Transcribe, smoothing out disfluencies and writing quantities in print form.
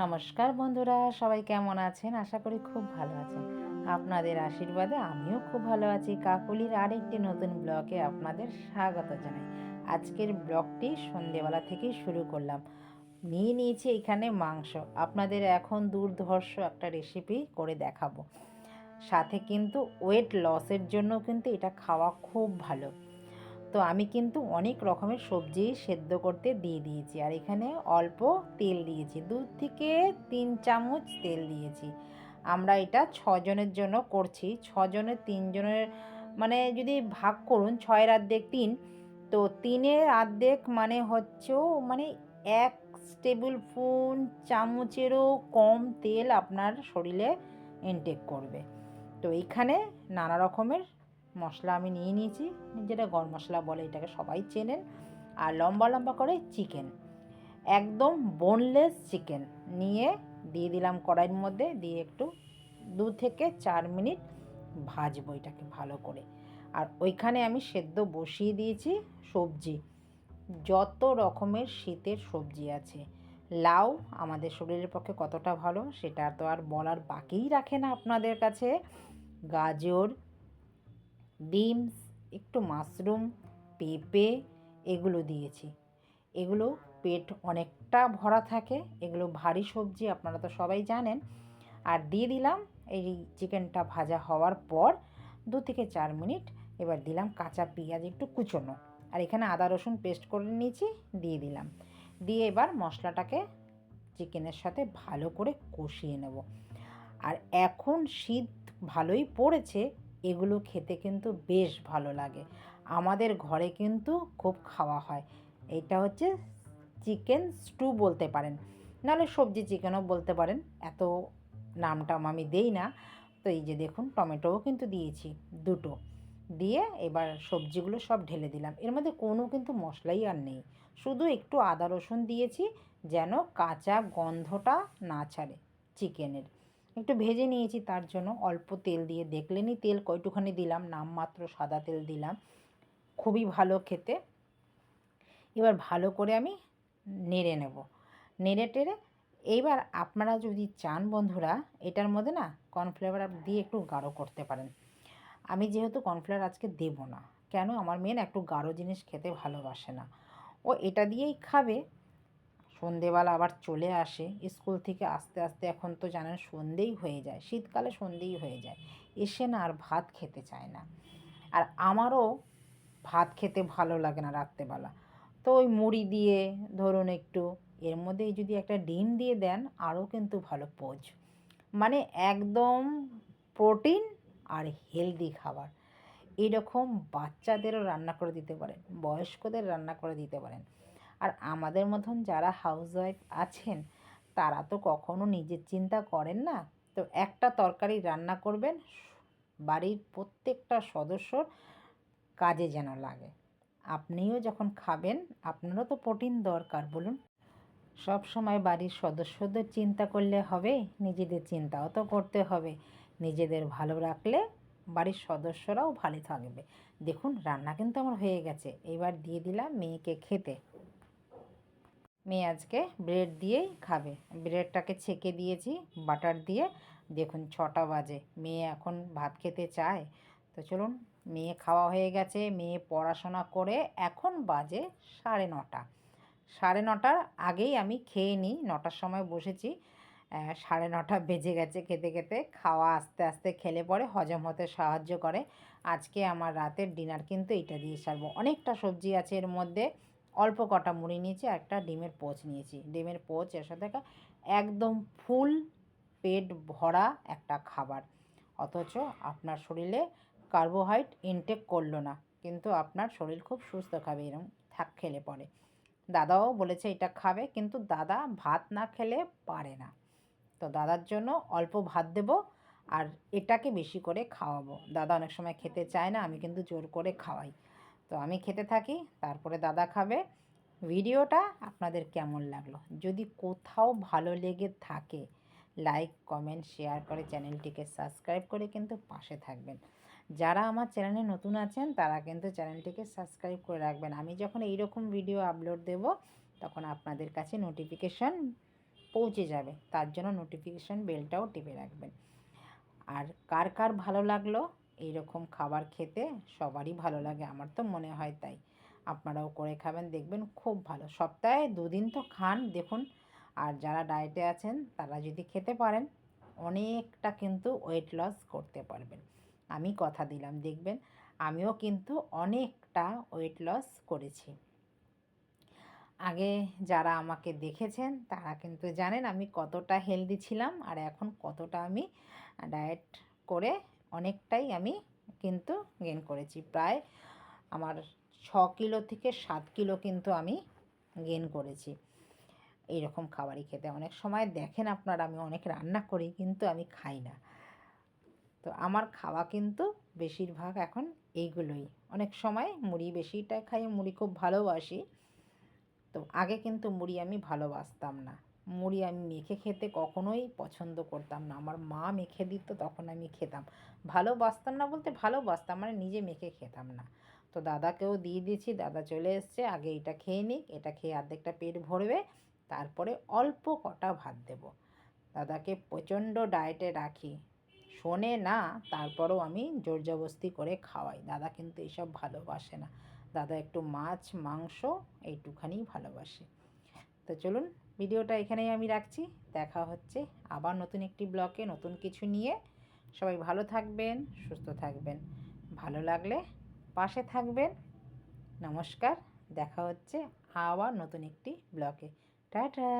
নমস্কার বন্ধুরা, সবাই কেমন আছেন? আশা করি খুব ভালো আছেন। আপনাদের আশীর্বাদে আমিও খুব ভালো আছি। কাকলির আরেকটি নতুন ব্লগে আপনাদের স্বাগত জানাই। আজকের ব্লগটি সন্ধেবেলা থেকেই শুরু করলাম। নিয়ে নিয়েছি এখানে মাংস। আপনাদের এখন দুর্ধর্ষ একটা রেসিপি করে দেখাবো। সাথে কিন্তু ওয়েট লসের জন্য কিন্তু এটা খাওয়া খুব ভালো। তো আমি কিন্তু অনেক রকমের সবজি সেদ্ধ করতে দিয়ে দিয়েছি, আর এখানে অল্প তেল দিয়েছি, 2 থেকে 3 চামচ তেল দিয়েছি। আমরা এটা 6 জনের জন্য করছি। 6 জনের 3 জনের মানে যদি ভাগ করুন, 6-এর অর্ধেক 3, তো 3-এর অর্ধেক মানে হচ্ছেও মানে 1 টেবিল স্পুন চামচেরও কম তেল আপনার শরীরে ইনটেক করবে। তো এইখানে নানা রকমের মশলা আমি নিয়ে নিয়েছি, যেটা গরম মশলা বলে, এটাকে সবাই চেনেন। আর লম্বা লম্বা করে চিকেন, একদম বোনলেস চিকেন নিয়ে দিয়ে দিলাম কড়াইয়ের মধ্যে, দিয়ে একটু 2 থেকে 4 মিনিট ভাজবো এটাকে ভালো করে। আর ওইখানে আমি সেদ্ধ বসিয়ে দিয়েছি সবজি, যত রকমের শীতের সবজি আছে। লাউ আমাদের শরীরের পক্ষে কতটা ভালো সেটা তো আর বলার বাকিই রাখে না আপনাদের কাছে। গাজর, বিনস, একটু মাশরুম, পেঁপে, এগুলো দিয়েছি। এগুলো পেট অনেকটা ভরা থাকে, এগুলো ভারী সবজি, আপনারা তো সবাই জানেন। আর দিয়ে দিলাম এই চিকেনটা ভাজা হওয়ার পর 2 থেকে 4 মিনিট, এবার দিলাম কাঁচা পেঁয়াজ একটু কুচোনো, আর এখানে আদা রসুন পেস্ট করে নিয়েছি, দিয়ে দিলাম। দিয়ে এবার মশলাটাকে চিকেনের সাথে ভালো করে কষিয়ে নেব। আর এখন শীত ভালোই পড়েছে, এগুলো খেতে কিন্তু বেশ ভালো লাগে। আমাদের ঘরে কিন্তু খুব খাওয়া হয়। এটা হচ্ছে চিকেন স্টু বলতে পারেন, নাহলে সবজি চিকেনও বলতে পারেন, এত নামটা আমি দেই না। তো এই যে দেখুন, টমেটোও কিন্তু দিয়েছি 2টো, দিয়ে এবার সবজিগুলো সব ঢেলে দিলাম। এর মধ্যে কোনো কিন্তু মশলাই আর নেই, শুধু একটু আদা রসুন দিয়েছি যেন কাঁচা গন্ধটা না ছাড়ে চিকেনের। একটু ভেজে নিয়েছি, তার জন্য অল্প তেল দিয়ে, দেখলেনই তেল কয়টুখানি দিলাম, নামমাত্র সাদা তেল দিলাম, খুবই ভালো খেতে। এবার ভালো করে আমি নেড়ে নেব, নেড়ে টেড়ে এইবার আপনারা যদি চান বন্ধুরা, এটার মধ্যে না কর্নফ্লেভার দিয়ে একটু গাঢ় করতে পারেন। আমি যেহেতু কর্নফ্লাওয়ার আজকে দেবো না, কেন, আমার মেয়ে একটু গাঢ় জিনিস খেতে ভালোবাসে না, ও এটা দিয়েই খাবে। সন্ধেবেলা আবার চলে আসে স্কুল থেকে, আস্তে আস্তে এখন তো জানেন সন্ধেই হয়ে যায়, শীতকালে সন্ধেই হয়ে যায়, এসে না আর ভাত খেতে চায় না। আর আমারও ভাত খেতে ভালো লাগে না রাত্রেবেলা। তো ওই মুড়ি দিয়ে ধরুন একটু, এর মধ্যে যদি একটা ডিম দিয়ে দেন আরও কিন্তু ভালো পোজ, মানে একদম প্রোটিন আর হেলদি খাবার। এরকম বাচ্চাদেরও রান্না করে দিতে পারেন, বয়স্কদের রান্না করে দিতে পারেন। আর আমাদের মতন যারা হাউসওয়াইফ আছেন, তারা তো কখনো নিজের চিন্তা করেন না। তো একটা তরকারি রান্না করবেন, বাড়ির প্রত্যেকটা সদস্যর কাজে যেন লাগে। আপনিও যখন খাবেন, আপনারও তো প্রোটিন দরকার, বলুন। সব সময় বাড়ির সদস্যদের চিন্তা করলে হবে, নিজেদের চিন্তাও তো করতে হবে। নিজেদের ভালো রাখলে বাড়ির সদস্যরাও ভালো থাকবে। দেখুন রান্না কিন্তু আমার হয়ে গেছে, এবার দিয়ে দিলাম মেয়েকে খেতে। মেয়ে আজকে ব্রেড দিয়েই খাবে, ব্রেডটাকে ছেঁকে দিয়েছি বাটার দিয়ে। দেখুন 6টা বাজে, মেয়ে এখন ভাত খেতে চায়। তো চলুন, মেয়ে খাওয়া হয়ে গেছে, মেয়ে পড়াশোনা করে এখন বাজে 9:30। 9:30 আগেই আমি খেয়ে নিই, 9টার সময় বসেছি, 9:30 বেজে গেছে খেতে খেতে। খাওয়া আস্তে আস্তে খেলে পরে হজম হতে সাহায্য করে। আজকে আমার রাতের ডিনার কিন্তু এটা দিয়ে সারবো। অনেকটা সবজি আছে এর মধ্যে, অল্প কটা মুড়ি নিয়েছি, একটা ডিমের পোচ নিয়েছি, ডিমের পোচ এর সাথে একদম ফুল পেট ভরা একটা খাবার। অথচ আপনার শরীরে কার্বোহাইড্রেট ইনটেক করলো না, কিন্তু আপনার শরীর খুব সুস্থ খাবে এরকম খেলে পরে। দাদাও বলেছে এটা খাবে, কিন্তু দাদা ভাত না খেলে পারে না। তো দাদার জন্য অল্প ভাত দেব, আর এটাকে বেশি করে খাওয়াবো। দাদা অনেক সময় খেতে চায় না, আমি কিন্তু জোর করে খাওয়াই। তো আমি খেতে থাকি, তারপরে দাদা খাবে। ভিডিওটা আপনাদের কেমন লাগলো, যদি কোথাও ভালো লেগে থাকে, লাইক কমেন্ট শেয়ার করে চ্যানেলটিকে সাবস্ক্রাইব করে কিন্তু পাশে থাকবেন। যারা আমার চ্যানেলে নতুন আছেন তারা কিন্তু চ্যানেলটিকে সাবস্ক্রাইব করে রাখবেন। আমি যখন এইরকম ভিডিও আপলোড দেব, তখন আপনাদের কাছে নোটিফিকেশন পৌঁছে যাবে, তার জন্য নোটিফিকেশান বেলটাও টিপে রাখবেন। আর কার কার ভালো লাগলো এইরকম খাবার খেতে? সবারই ভালো লাগে, আমার তো মনে হয় তাই। আপনারাও করে খাবেন, দেখবেন খুব ভালো। সপ্তাহে 2 দিন তো খান দেখুন। আর যারা ডায়েটে আছেন তারা যদি খেতে পারেন অনেকটা কিন্তু ওয়েট লস করতে পারবেন। আমি কথা দিলাম, দেখবেন আমিও কিন্তু অনেকটা ওয়েট লস করেছি। আগে যারা আমাকে দেখেছেন তারা কিন্তু জানেন আমি কতটা হেলদি ছিলাম, আর এখন কতটা আমি ডায়েট করে অনেকটাই আমি কিন্তু গেইন করেছি। প্রায় আমার 6 কিলো থেকে 7 কিলো কিন্তু আমি গেইন করেছি এইরকম খাবারই খেতে। অনেক সময় দেখেন আপনারা আমি অনেক রান্না করি, কিন্তু আমি খাই না। তো আমার খাওয়া কিন্তু বেশিরভাগ এখন এইগুলোই। অনেক সময় মুড়ি বেশিটা খাই, মুড়ি খুব ভালোবাসি। তো আগে কিন্তু মুড়ি আমি ভালোবাসতাম না। মুড়ি আমি মেখে খেতে কখনোই পছন্দ করতাম না। আমার মা মেখে দিত তখন আমি খেতাম। ভালোবাসতাম না বলতে ভালোবাসতাম, মানে নিজে মেখে খেতাম না। তো দাদাকেও দিয়ে দিয়েছি, দাদা চলে এসছে, আগে এটা খেয়ে নিক, এটা খেয়ে অর্ধেকটা পেট ভরবে, তারপরে অল্প কটা ভাত দেব। দাদাকে প্রচণ্ড ডায়েটে রাখি, শোনে না, তারপরেও আমি জোরজবস্তি করে খাওয়াই। দাদা কিন্তু এসব ভালোবাসে না, দাদা একটু মাছ মাংস এইটুখানিই ভালোবাসে। তো চলুন ভিডিওটা এখানেই আমি রাখছি, দেখা হচ্ছে আবার নতুন একটি ব্লগে নতুন কিছু নিয়ে। সবাই ভালো থাকবেন, সুস্থ থাকবেন, ভালো লাগলে পাশে থাকবেন। নমস্কার, দেখা হচ্ছে আবার নতুন একটি ব্লগে। টাটা।